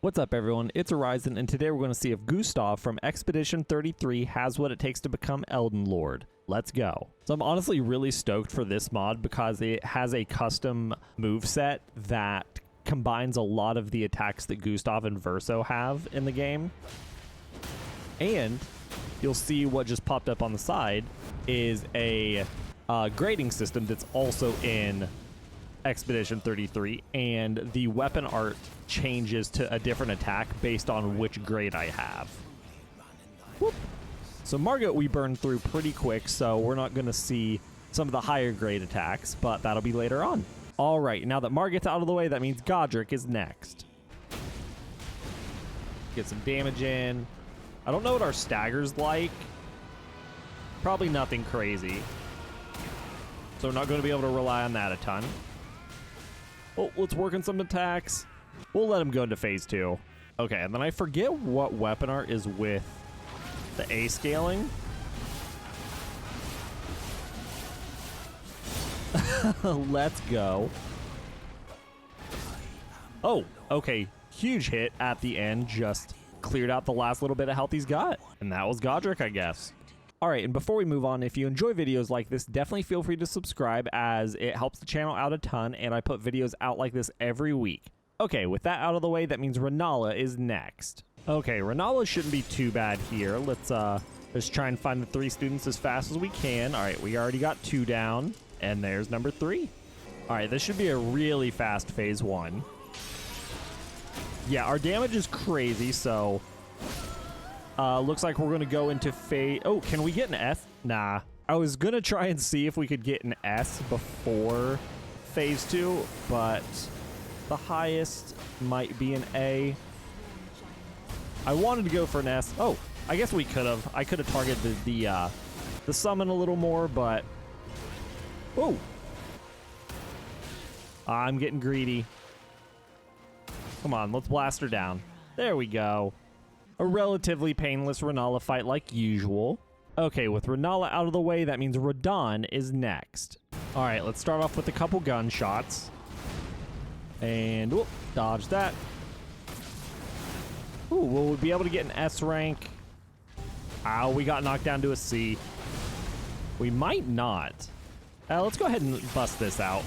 What's up everyone, it's Horizon, and today we're going to see if Gustave from Expedition 33 has what it takes to become Elden Lord. Let's go. So I'm honestly really stoked for this mod because it has a custom moveset that combines a lot of the attacks that Gustave and Verso have in the game. And you'll see what just popped up on the side is a grading system that's also in Expedition 33, and the weapon art changes to a different attack based on which grade I have. Whoop. So Margit we burned through pretty quick, so we're not going to see some of the higher grade attacks, but that'll be later on. Alright, now that Margit's out of the way, that means Godrick is next. Get some damage in. I don't know what our stagger's like. Probably nothing crazy. So we're not going to be able to rely on that a ton. Oh, let's work on some attacks. We'll let him go into phase 2. Okay, and then I forget what weapon art is with the A scaling. Let's go. Oh, okay. Huge hit at the end. Just cleared out the last little bit of health he's got. And that was Godrick, I guess. Alright, and before we move on, if you enjoy videos like this, definitely feel free to subscribe as it helps the channel out a ton, and I put videos out like this every week. Okay, with that out of the way, that means Rennala is next. Okay, Rennala shouldn't be too bad here. Let's try and find the 3 students as fast as we can. Alright, we already got 2 down, and there's number 3. Alright, this should be a really fast phase 1. Yeah, our damage is crazy, so looks like we're going to go into phase... Oh, can we get an S? Nah. I was going to try and see if we could get an S before phase 2, but the highest might be an A. I wanted to go for an S. Oh, I guess we could have. I could have targeted the summon a little more, but... Oh! I'm getting greedy. Come on, let's blast her down. There we go. A relatively painless Rennala fight like usual. Okay, with Rennala out of the way, that means Radahn is next. Alright, let's start off with a couple gunshots. And, whoop, dodge that. Ooh, will we be able to get an S rank? Ow, we got knocked down to a C. We might not. Let's go ahead and bust this out.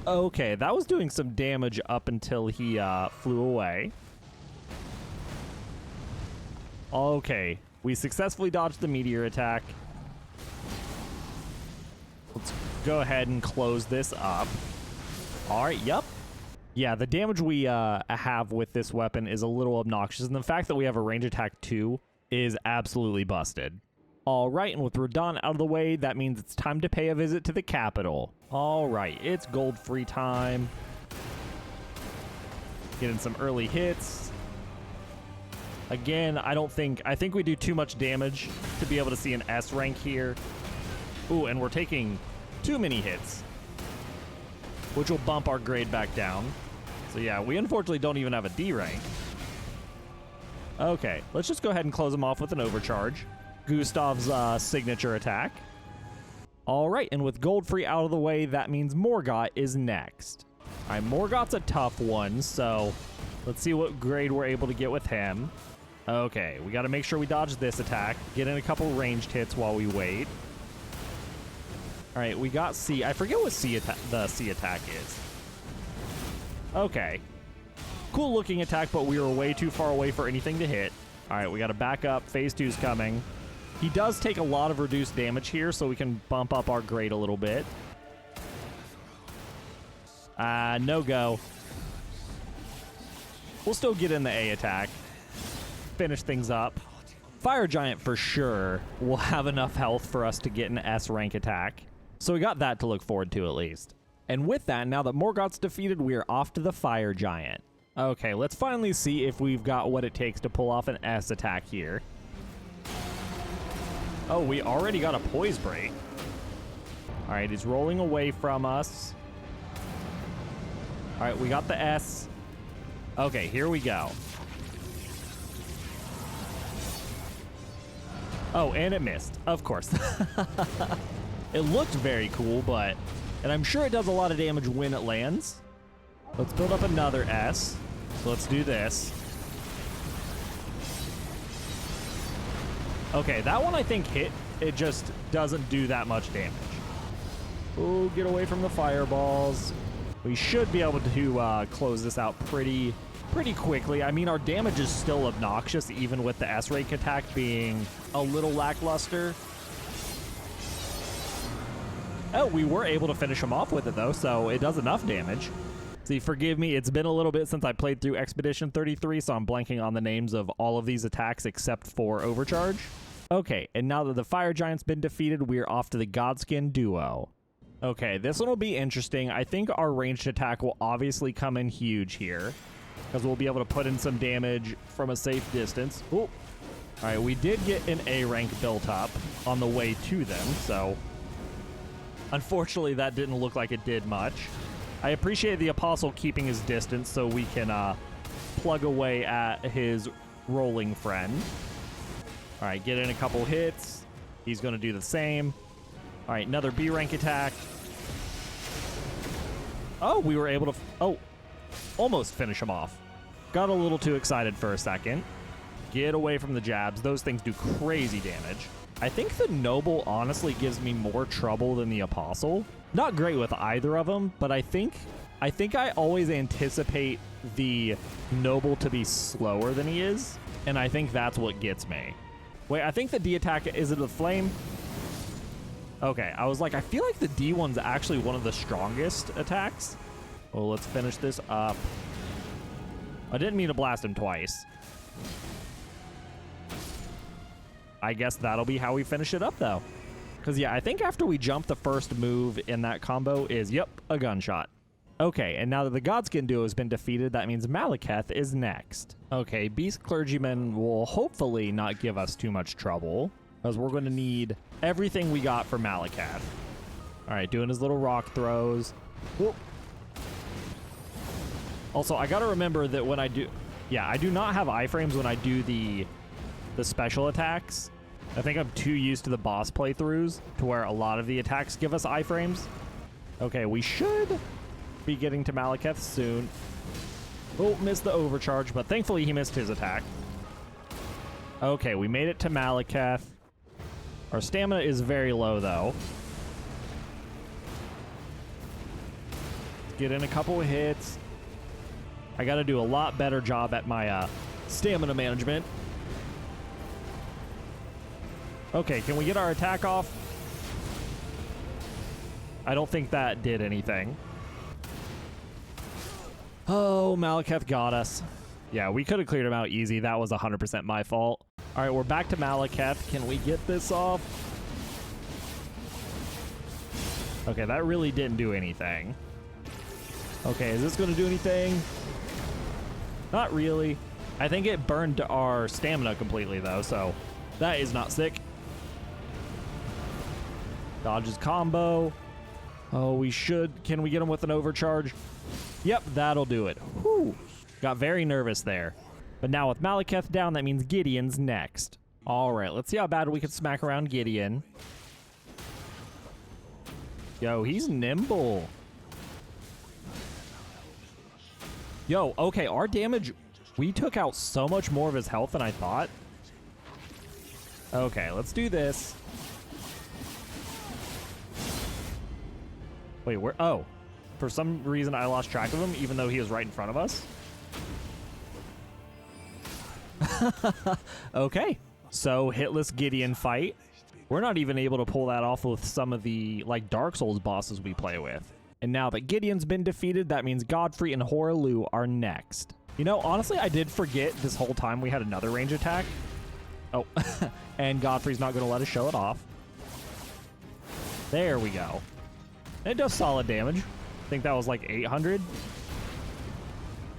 Okay, that was doing some damage up until he flew away. Okay, we successfully dodged the meteor attack. Let's go ahead and close this up. Alright, yep. Yeah, the damage we have with this weapon is a little obnoxious, and the fact that we have a range attack too is absolutely busted. Alright, and with Radahn out of the way, that means it's time to pay a visit to the capital. Alright, it's Goldfrey time. Getting some early hits. Again, I think we do too much damage to be able to see an S rank here. Ooh, and we're taking too many hits, which will bump our grade back down. So yeah, we unfortunately don't even have a D rank. Okay, let's just go ahead and close him off with an overcharge. Gustave's signature attack. Alright, and with Goldfrey out of the way, that means Morgott is next. Alright, Morgott's a tough one, so let's see what grade we're able to get with him. Okay, we got to make sure we dodge this attack. Get in a couple ranged hits while we wait. Alright, we got C. I forget what the C attack is. Okay. Cool looking attack, but we were way too far away for anything to hit. Alright, we got to back up. Phase 2's coming. He does take a lot of reduced damage here, so we can bump up our grade a little bit. No go. We'll still get in the A attack. Finish things up. Fire Giant for sure will have enough health for us to get an S rank attack. So we got that to look forward to at least. And with that, now that Morgott's defeated, we are off to the Fire Giant. Okay, let's finally see if we've got what it takes to pull off an S attack here. Oh, we already got a Poise Break. Alright, he's rolling away from us. Alright, we got the S. Okay, here we go. Oh, and it missed, of course. It looked very cool, but... And I'm sure it does a lot of damage when it lands. Let's build up another S. So let's do this. Okay, that one I think hit. It just doesn't do that much damage. Oh, get away from the fireballs. We should be able to close this out pretty quickly. I mean, our damage is still obnoxious, even with the S-rank attack being a little lackluster. Oh, we were able to finish him off with it, though, so it does enough damage. See, forgive me, it's been a little bit since I played through Expedition 33, so I'm blanking on the names of all of these attacks except for Overcharge. Okay, and now that the Fire Giant's been defeated, we're off to the Godskin Duo. Okay, this one will be interesting. I think our ranged attack will obviously come in huge here, because we'll be able to put in some damage from a safe distance. Ooh. All right, we did get an A rank built up on the way to them, so unfortunately that didn't look like it did much. I appreciate the Apostle keeping his distance so we can plug away at his rolling friend. All right, get in a couple hits. He's going to do the same. All right, another B rank attack. Oh, we were able to almost finish him off. Got a little too excited for a second. Get away from the jabs. Those things do crazy damage. I think the Noble honestly gives me more trouble than the Apostle. Not great with either of them, but I think I always anticipate the Noble to be slower than he is, and I think that's what gets me. Wait, I think the D attack, is it the flame? Okay, I was like, I feel like the D one's actually one of the strongest attacks. Well, let's finish this up. I didn't mean to blast him twice. I guess that'll be how we finish it up, though. Because, yeah, I think after we jump, the first move in that combo is, yep, a gunshot. Okay, and now that the Godskin Duo has been defeated, that means Maliketh is next. Okay, Beast Clergyman will hopefully not give us too much trouble, because we're going to need everything we got for Maliketh. All right, doing his little rock throws. Whoop. Also, I got to remember that when I do... Yeah, I do not have iframes when I do the special attacks. I think I'm too used to the boss playthroughs to where a lot of the attacks give us iframes. Okay, we should be getting to Maliketh soon. Oh, missed the overcharge, but thankfully he missed his attack. Okay, we made it to Maliketh. Our stamina is very low, though. Get in a couple of hits. I got to do a lot better job at my stamina management. Okay, can we get our attack off? I don't think that did anything. Oh, Maliketh got us. Yeah, we could have cleared him out easy. That was 100% my fault. All right, we're back to Maliketh. Can we get this off? Okay, that really didn't do anything. Okay, is this going to do anything? Not really. I think it burned our stamina completely, though, so that is not sick. Dodges combo. Oh, we should. Can we get him with an overcharge? Yep, that'll do it. Whew. Got very nervous there. But now with Maliketh down, that means Gideon's next. All right, let's see how bad we can smack around Gideon. Yo, he's nimble. Yo, okay, our damage, we took out so much more of his health than I thought. Okay, let's do this. Wait, where? Oh, for some reason I lost track of him, even though he was right in front of us. Okay, so hitless Gideon fight. We're not even able to pull that off with some of the like Dark Souls bosses we play with. And now that Gideon's been defeated, that means Godfrey and Hoaraloo are next. You know, honestly, I did forget this whole time we had another range attack. Oh, and Godfrey's not going to let us show it off. There we go. It does solid damage. I think that was like 800.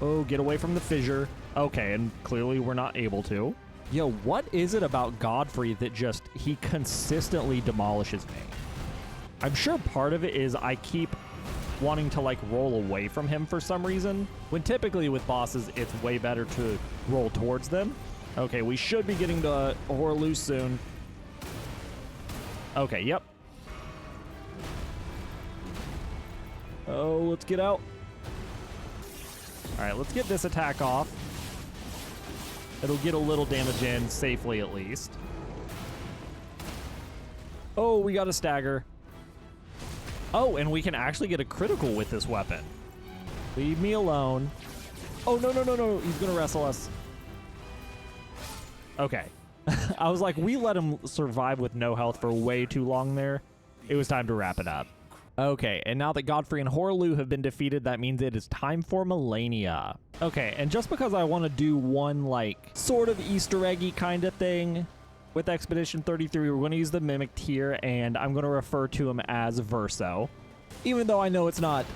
Oh, get away from the fissure. Okay, and clearly we're not able to. Yo, what is it about Godfrey that just, he consistently demolishes me? I'm sure part of it is I keep wanting to like roll away from him for some reason, when typically with bosses, it's way better to roll towards them. Okay, we should be getting to Hoaraloo soon. Okay, yep. Oh, let's get out. All right, let's get this attack off. It'll get a little damage in safely at least. Oh, we got a stagger. Oh, and we can actually get a critical with this weapon. Leave me alone. Oh, no, no, no, no. He's going to wrestle us. Okay. I was like, we let him survive with no health for way too long there. It was time to wrap it up. Okay, and now that Godfrey and Horlu have been defeated, that means it is time for Malenia. Okay, and just because I want to do one, like, sort of Easter eggy kind of thing with Expedition 33, we're going to use the Mimic here, and I'm going to refer to him as Verso. Even though I know it's not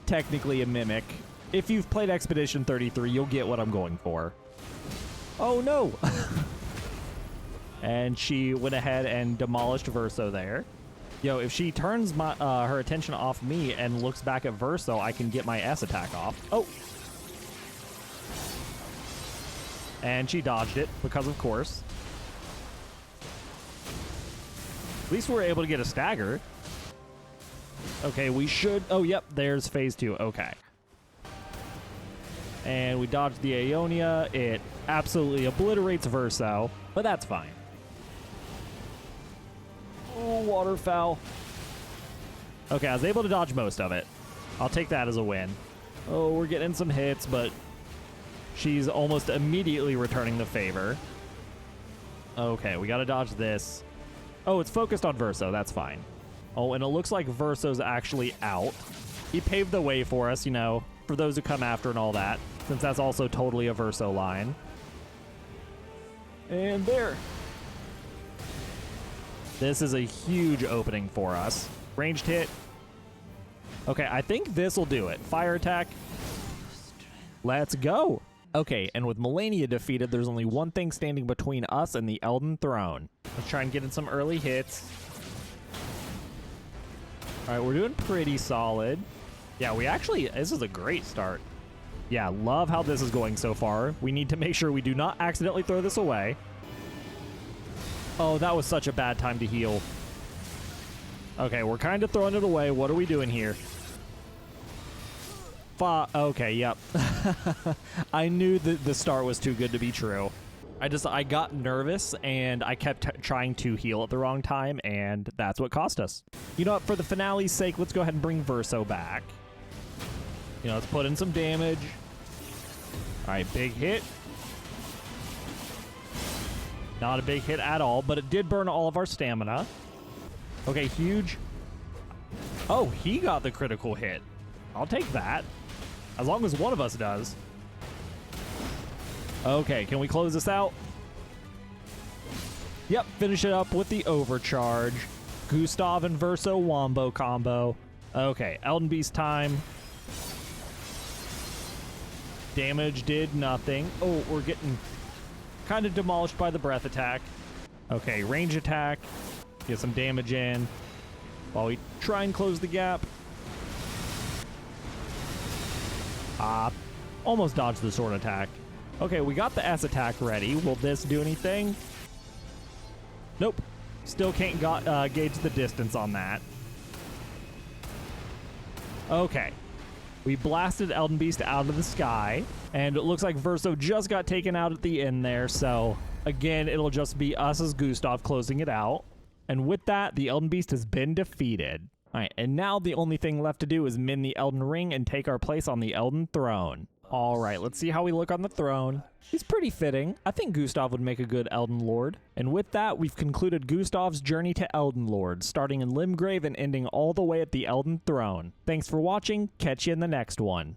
technically a Mimic. If you've played Expedition 33, you'll get what I'm going for. Oh, no! And she went ahead and demolished Verso there. Yo, if she turns her attention off me and looks back at Verso, I can get my S attack off. Oh! And she dodged it, because of course. At least we're able to get a stagger. Okay, we should... Oh, yep, there's phase 2. Okay. And we dodged the Aeonia. It absolutely obliterates Verso, but that's fine. Oh, waterfowl. Okay, I was able to dodge most of it. I'll take that as a win. Oh, we're getting some hits, but she's almost immediately returning the favor. Okay, we gotta dodge this. Oh, it's focused on Verso. That's fine. Oh, and it looks like Verso's actually out. He paved the way for us, you know, for those who come after and all that, since that's also totally a Verso line. And there. This is a huge opening for us. Ranged hit. Okay, I think this will do it. Fire attack. Let's go. Okay, and with Malenia defeated, there's only one thing standing between us and the Elden throne. Let's try and get in some early hits. All right, we're doing pretty solid. Yeah, this is a great start. Yeah, love how this is going so far. We need to make sure we do not accidentally throw this away. Oh, that was such a bad time to heal. Okay, we're kind of throwing it away. What are we doing here? Okay, yep. I knew that the start was too good to be true. I got nervous, and I kept trying to heal at the wrong time, and that's what cost us. You know what? For the finale's sake, let's go ahead and bring Verso back. You know, let's put in some damage. All right, big hit. Not a big hit at all, but it did burn all of our stamina. Okay, huge. Oh, he got the critical hit. I'll take that. As long as one of us does. Okay, can we close this out? Yep, finish it up with the overcharge. Gustave and Verso wombo combo. Okay, Elden Beast time. Damage did nothing. Oh, we're getting kind of demolished by the breath attack. Okay, range attack. Get some damage in while we try and close the gap. Almost dodged the sword attack. Okay, we got the S attack ready. Will this do anything? Nope. Still can't gauge the distance on that. Okay. We blasted Elden Beast out of the sky, and it looks like Verso just got taken out at the end there, so again, it'll just be us as Gustave closing it out. And with that, the Elden Beast has been defeated. All right, and now the only thing left to do is min the Elden Ring and take our place on the Elden Throne. All right, let's see how we look on the throne. He's pretty fitting. I think Gustave would make a good Elden Lord. And with that, we've concluded Gustave's journey to Elden Lord, starting in Limgrave and ending all the way at the Elden Throne. Thanks for watching. Catch you in the next one.